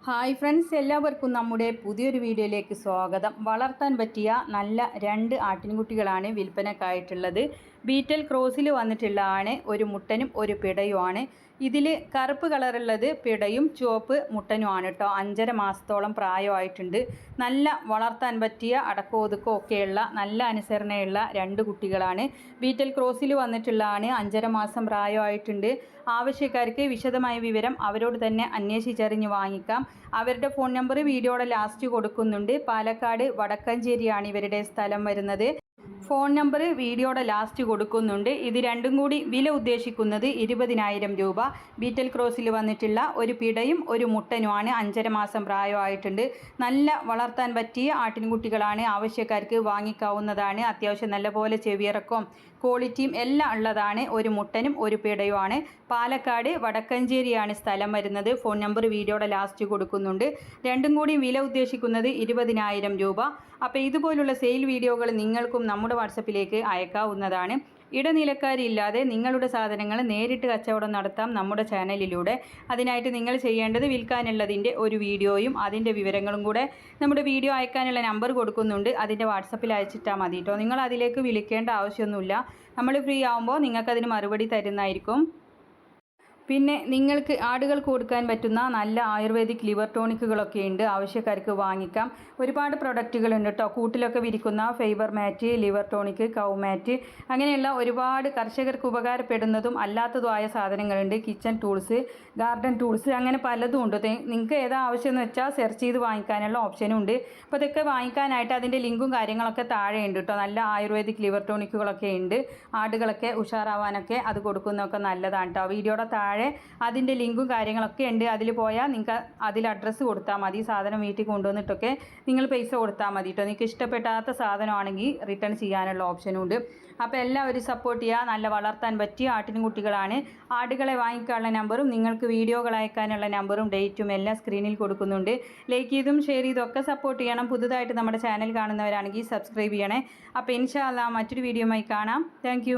Hi friends, എല്ലാവർക്കും നമ്മുടെ പുതിയൊരു വീഡിയോയിലേക്ക് സ്വാഗതം. വളർത്താൻ പറ്റിയ നല്ല 2 ആട്ടിൻകുട്ടികളാണ് വിൽപ്പനക്കായിട്ടുള്ളത്. ബീറ്റൽ ക്രോസിൽ വന്നിട്ടുള്ളതാണ്. ഒരു മുട്ടനും ഒരു പിടയുമാണ്. ഇതിൽ കറുപ്പ് കളറുള്ളത് പിടയും ചുവപ്പ് മുട്ടനുമാണ് കേട്ടോ. 5.5 മാസത്തോളം പ്രായമായിട്ടുണ്ട്. നല്ല വളർത്താൻ പറ്റിയ അടക്കോ ഒതുക്കോ ഒക്കെയുള്ള നല്ല അനുസരണയുള്ള 2 കുട്ടികളാണ്. ബീറ്റൽ ക്രോസിൽ വന്നിട്ടുള്ളതാണ്. 5.5 മാസം പ്രായമായിട്ടുണ്ട്. ആവശ്യക്കാർക്ക് വിശദമായ വിവരം അവരോട് തന്നെ അന്വേഷിച്ചറിഞ്ഞ് വാങ്ങിക്കാം. അവരുടെ ഫോൺ നമ്പർ വീഡിയോയുടെ ലാസ്റ്റ് കൊടുക്കുന്നുണ്ട്. പാലക്കാട് വടക്കഞ്ചേരിയാണ് ഇവരുടെ സ്ഥലം വരുന്നത്. ഫോൺ നമ്പർ വീഡിയോയുടെ ലാസ്റ്റ് കൊടുക്കുന്നുണ്ട്. ഇത് രണ്ടും കൂടി വില ഉദ്ദേശിക്കുന്നത് 20,000 രൂപ. ബീറ്റൽ ക്രോസിൽ വന്നിട്ടുള്ള ഒരു പിടയും ഒരു മുട്ടനുമാണ്. 5.5 മാസം പ്രായമായിട്ടുണ്ട്. നല്ല വളർത്താൻ പറ്റിയ ആട്ടിൻകുട്ടികളാണ്. ആവശ്യക്കാർക്ക് വാങ്ങിക്കാവുന്നതാണ്. അത്യാവശ്യം നല്ലപോലെ ചെവിയിറക്കവും ക്വാളിറ്റിയും എല്ലാം ഉള്ളതാണ്. ഒരു മുട്ടനും ഒരു പിടയുമാണ്. പാലക്കാട് വടക്കഞ്ചേരിയാണ് സ്ഥലം വരുന്നത്. ഫോൺ നമ്പർ വീഡിയോയുടെ ലാസ്റ്റ് കൊടുക്കുന്നുണ്ട്. രണ്ടും കൂടി വില ഉദ്ദേശിക്കുന്നത് 20,000 രൂപ. അപ്പോൾ ഇതുപോലുള്ള സെയിൽ വീഡിയോകൾ നിങ്ങൾക്കും നമ്മുടെ വാട്സപ്പിലേക്ക് അയക്കാവുന്നതാണ്. ഇടനിലക്കാരില്ലാതെ നിങ്ങളുടെ സാധനങ്ങൾ നേരിട്ട് കച്ചവടം നടത്താം നമ്മുടെ ചാനലിലൂടെ. അതിനായിട്ട് നിങ്ങൾ ചെയ്യേണ്ടത് വിൽക്കാനുള്ളതിൻ്റെ ഒരു വീഡിയോയും അതിൻ്റെ വിവരങ്ങളും കൂടെ നമ്മുടെ വീഡിയോ അയക്കാനുള്ള നമ്പർ കൊടുക്കുന്നുണ്ട്. അതിൻ്റെ വാട്സപ്പിൽ അയച്ചിട്ടാൽ മതി കേട്ടോ. നിങ്ങൾ അതിലേക്ക് വിളിക്കേണ്ട ആവശ്യമൊന്നുമില്ല. നമ്മൾ ഫ്രീ ആകുമ്പോൾ നിങ്ങൾക്കതിന് മറുപടി തരുന്നതായിരിക്കും. പിന്നെ നിങ്ങൾക്ക് ആടുകൾക്ക് കൊടുക്കാൻ പറ്റുന്ന നല്ല ആയുർവേദിക് ലിവർ ടോണിക്കുകളൊക്കെ ഉണ്ട്. ആവശ്യക്കാർക്ക് വാങ്ങിക്കാം. ഒരുപാട് പ്രൊഡക്റ്റുകളുണ്ട് കേട്ടോ. കൂട്ടിലൊക്കെ വിരിക്കുന്ന ഫൈബർ മാറ്റ്, ലിവർ ടോണിക്ക്, കൗ മാറ്റ്, അങ്ങനെയുള്ള ഒരുപാട് കർഷകർക്ക് ഉപകാരപ്പെടുന്നതും അല്ലാത്തതുമായ സാധനങ്ങളുണ്ട്. കിച്ചൺ ടൂൾസ്, ഗാർഡൻ ടൂൾസ്, അങ്ങനെ പലതും ഉണ്ട്. നിങ്ങൾക്ക് ഏതാ ആവശ്യമെന്ന് വെച്ചാൽ സെർച്ച് ചെയ്ത് വാങ്ങിക്കാനുള്ള ഓപ്ഷനും ഉണ്ട്. അപ്പോൾ ഇതൊക്കെ വാങ്ങിക്കാനായിട്ട് അതിൻ്റെ ലിങ്കും കാര്യങ്ങളൊക്കെ താഴെ ഉണ്ട് കേട്ടോ. നല്ല ആയുർവേദിക് ലിവർ ടോണിക്കുകളൊക്കെ ഉണ്ട്. ആടുകളൊക്കെ ഉഷാറാവാനൊക്കെ അത് കൊടുക്കുന്നതൊക്കെ നല്ലതാണ് കേട്ടോ. വീഡിയോയുടെ താഴെ അതിൻ്റെ ലിങ്കും കാര്യങ്ങളൊക്കെ ഉണ്ട്. അതിൽ പോയാൽ നിങ്ങൾക്ക് അതിൽ അഡ്രസ്സ് കൊടുത്താൽ മതി. സാധനം വീട്ടിൽ കൊണ്ടുവന്നിട്ടൊക്കെ നിങ്ങൾ പൈസ കൊടുത്താൽ മതി കേട്ടോ. നിങ്ങൾക്ക് ഇഷ്ടപ്പെടാത്ത സാധനമാണെങ്കിൽ റിട്ടേൺ ചെയ്യാനുള്ള ഓപ്ഷനും ഉണ്ട്. അപ്പോൾ എല്ലാവരും സപ്പോർട്ട് ചെയ്യുക. നല്ല വളർത്താൻ പറ്റിയ ആട്ടിൻകുട്ടികളാണ്. ആടുകളെ വാങ്ങിക്കാനുള്ള നമ്പറും നിങ്ങൾക്ക് വീഡിയോകൾ അയക്കാനുള്ള നമ്പറും ഡേറ്റും എല്ലാം സ്ക്രീനിൽ കൊടുക്കുന്നുണ്ട്. ലൈക്ക് ചെയ്തും ഷെയർ ചെയ്തും ഒക്കെ സപ്പോർട്ട് ചെയ്യണം. പുതുതായിട്ട് നമ്മുടെ ചാനൽ കാണുന്നവരാണെങ്കിൽ സബ്സ്ക്രൈബ് ചെയ്യണേ. അപ്പോൾ ഇൻഷാ അല്ലാഹ് മറ്റൊരു വീഡിയോയുമായി കാണാം. താങ്ക്